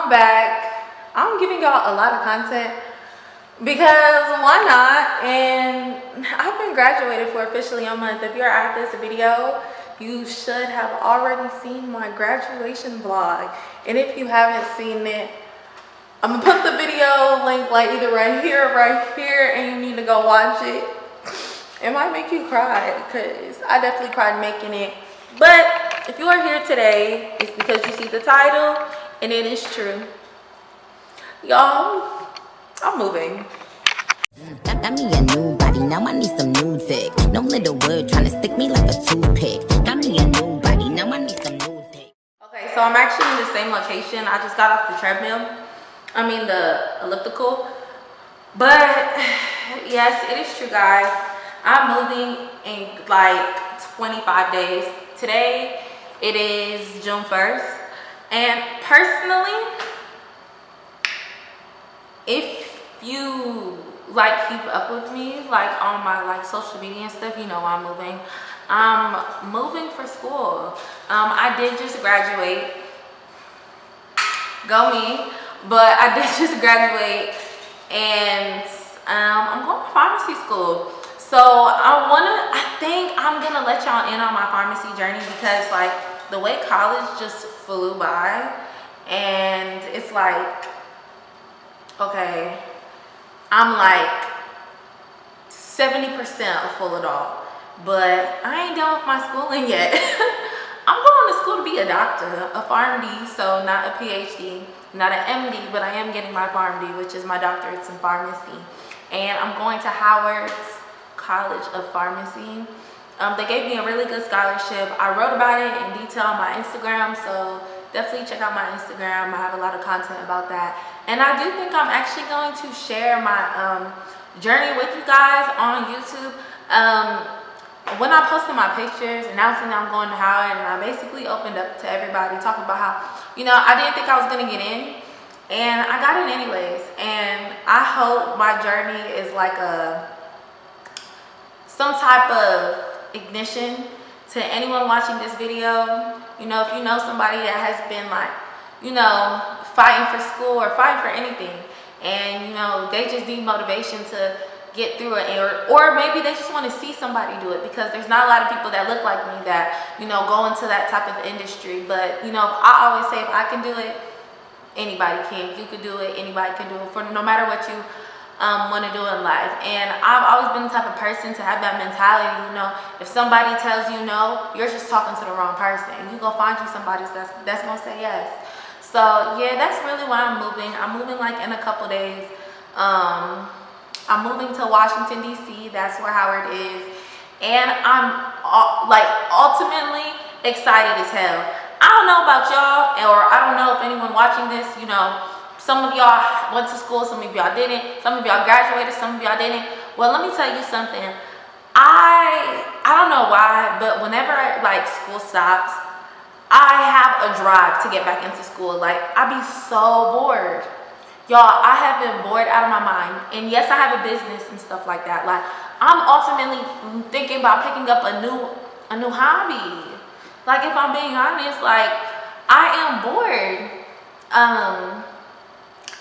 I'm back. I'm giving y'all a lot of content because why not? And I've been graduated for officially a month. If you're at this video, you should have already seen my graduation vlog. And if you haven't seen it, I'm gonna put the video link like either right here or right here, and you need to go watch it. It might make you cry because I definitely cried making it. But if you are here today, it's because you see the title, and it is true. Y'all, I'm moving. Got me a new body, now I need some new dick. No little word trying to stick me like a toothpick. Got me a new body, now I need some new dick. Okay, so I'm actually in the same location. I just got off the treadmill. I mean the elliptical. But yes, it is true, guys. I'm moving in like 25 days. Today, it is June 1st. And personally, if you like keep up with me like on my like social media and stuff, you know I'm moving. I'm moving for school. I did just graduate. Go me. But I did just graduate, and I'm going to pharmacy school. So I think I'm gonna let y'all in on my pharmacy journey because like the way college just flew by, and it's like, okay, I'm like 70% a full adult, but I ain't done with my schooling yet. I'm going to school to be a doctor, a PharmD, so not a PhD, not an MD, but I am getting my PharmD, which is my doctorate's in pharmacy. And I'm going to Howard's College of Pharmacy. They gave me a really good scholarship. I wrote about it in detail on my Instagram, so definitely check out my Instagram. I have a lot of content about that. And I do think I'm actually going to share my journey with you guys on YouTube. When I posted my pictures announcing that I'm going to Howard, and I basically opened up to everybody talking about how, you know, I didn't think I was going to get in, and I got in anyways. And I hope my journey is like some type of ignition to anyone watching this video. You know, if you know somebody that has been like, you know, fighting for school or fighting for anything, and you know, they just need motivation to get through it, or maybe they just want to see somebody do it, because there's not a lot of people that look like me that, you know, go into that type of industry. But you know, I always say if I can do it, anybody can. You could do it, anybody can do it, for no matter what you want to do in life. And I've always been the type of person to have that mentality. You know, if somebody tells you no, you're just talking to the wrong person. You go find you somebody that's gonna say yes. So yeah, that's really why I'm moving. I'm moving like in a couple days. I'm moving to Washington, D.C. That's where Howard is. And I'm like ultimately excited as hell. I don't know about y'all, or I don't know if anyone watching this, you know, some of y'all went to school, some of y'all didn't, some of y'all graduated, some of y'all didn't. Well, let me tell you something. I don't know why, but whenever like school stops, I have a drive to get back into school. Like, I be so bored. Y'all, I have been bored out of my mind. And yes, I have a business and stuff like that. Like, I'm ultimately thinking about picking up a new hobby. Like, if I'm being honest, like, I am bored.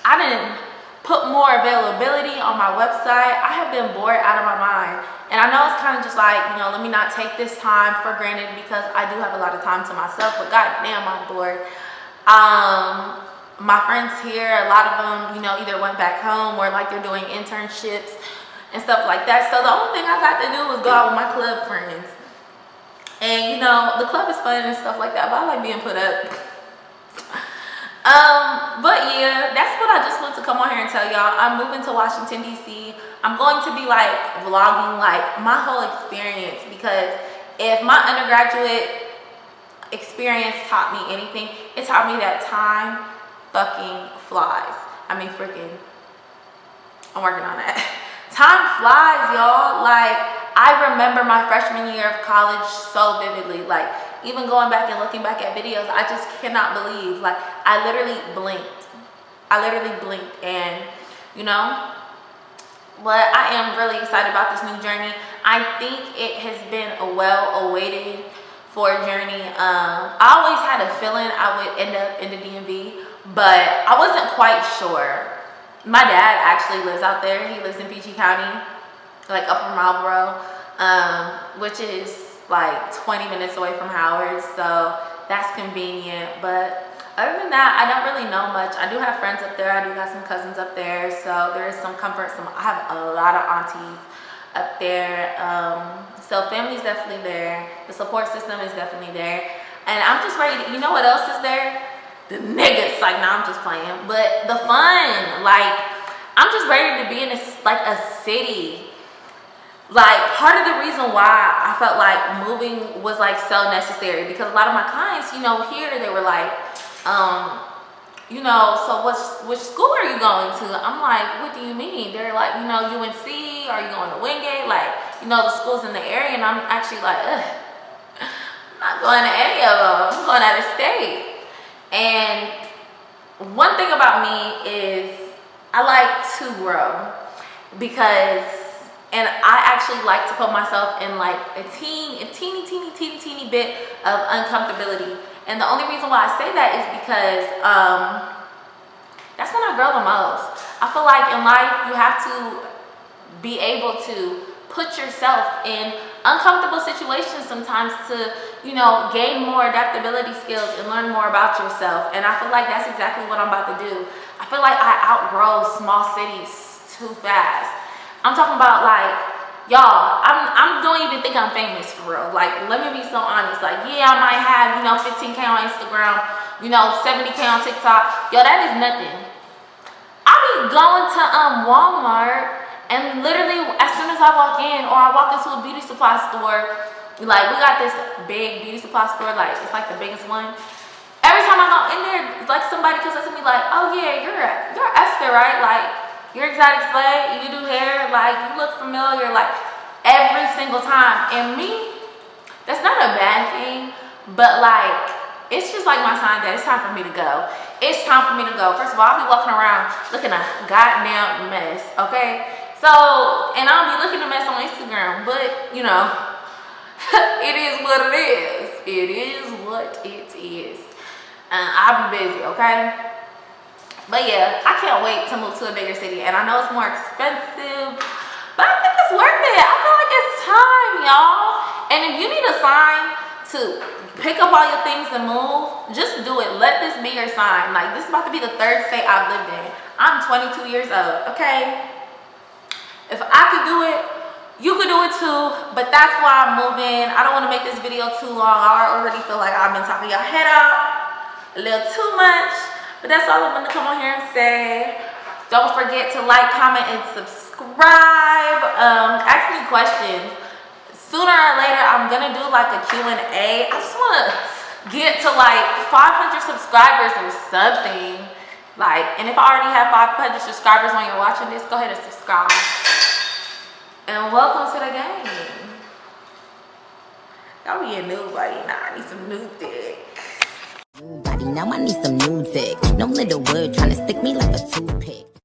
I didn't put more availability on my website. I have been bored out of my mind. And I know it's kind of just like, you know, let me not take this time for granted, because I do have a lot of time to myself, but goddamn, I'm bored. My friends here, a lot of them, you know, either went back home or like they're doing internships and stuff like that. So the only thing I got to do was go out with my club friends. And you know, the club is fun and stuff like that, but I like being put up. But yeah, that's what I just want to come on here and tell y'all. I'm moving to Washington, D.C. I'm going to be like vlogging like my whole experience, because if my undergraduate experience taught me anything, it taught me that time fucking flies. I mean, freaking, I'm working on that. Time flies, y'all. Like, I remember my freshman year of college so vividly. Like, even going back and looking back at videos, I just cannot believe, like, I literally blinked. And, you know, but I am really excited about this new journey. I think it has been a well-awaited for a journey. I always had a feeling I would end up in the DMV, but I wasn't quite sure. My dad actually lives out there. He lives in PG County, like Upper Marlboro, which is like 20 minutes away from Howard, so that's convenient. But other than that, I don't really know much. I do have friends up there. I do got some cousins up there, so there is some comfort. I have a lot of aunties up there, so family's definitely there. The support system is definitely there, and I'm just ready to, you know what else is there? The niggas. Like, no, I'm just playing, but the fun. Like, I'm just ready to be in a city. Like, part of the reason why I felt like moving was like so necessary, because a lot of my clients, you know, here they were like, you know, so which school are you going to? I'm like, what do you mean? They're like, you know, UNC, are you going to Wingate? Like, you know, the schools in the area. And I'm actually like, ugh, I'm not going to any of them. I'm going out of state. And one thing about me is I like to grow, because, and I actually like to put myself in like a teeny bit of uncomfortability. And the only reason why I say that is because that's when I grow the most. I feel like in life you have to be able to put yourself in uncomfortable situations sometimes to, you know, gain more adaptability skills and learn more about yourself. And I feel like that's exactly what I'm about to do. I feel like I outgrow small cities too fast. I'm talking about, like, y'all, I don't even think I'm famous for real. Like, let me be so honest. Like, yeah, I might have, you know, 15K on Instagram, you know, 70K on TikTok. Yo, that is nothing. I be going to Walmart, and literally as soon as I walk in, or I walk into a beauty supply store, like, we got this big beauty supply store, like, it's like the biggest one. Every time I go in there, it's like somebody comes up to me like, oh yeah, you're Esther, right? Like, you're Exotic Slay, you do hair, like, you look familiar, like, every single time. And me, that's not a bad thing, but like, it's just like my sign that it's time for me to go. It's time for me to go. First of all, I'll be walking around looking a goddamn mess, okay? So, and I'll be looking a mess on Instagram, but, you know, it is what it is. It is what it is. I'll be busy, okay? But yeah, I can't wait to move to a bigger city, and I know it's more expensive, but I think it's worth it. I feel like it's time, y'all. And if you need a sign to pick up all your things and move, just do it. Let this be your sign. Like, this is about to be the 3rd state I've lived in. I'm 22 years old, okay? If I could do it, you could do it too, but that's why I'm moving. I don't want to make this video too long. I already feel like I've been talking your head out a little too much. But that's all I'm going to come on here and say. Don't forget to like, comment, and subscribe. Ask me questions. Sooner or later, I'm going to do like a Q&A. I just want to get to like 500 subscribers or something. Like, and if I already have 500 subscribers when you're watching this, go ahead and subscribe. And welcome to the game. Y'all be a new buddy. Nah, I need some new dick. Now I need some new dick. No little word trying to stick me like a toothpick.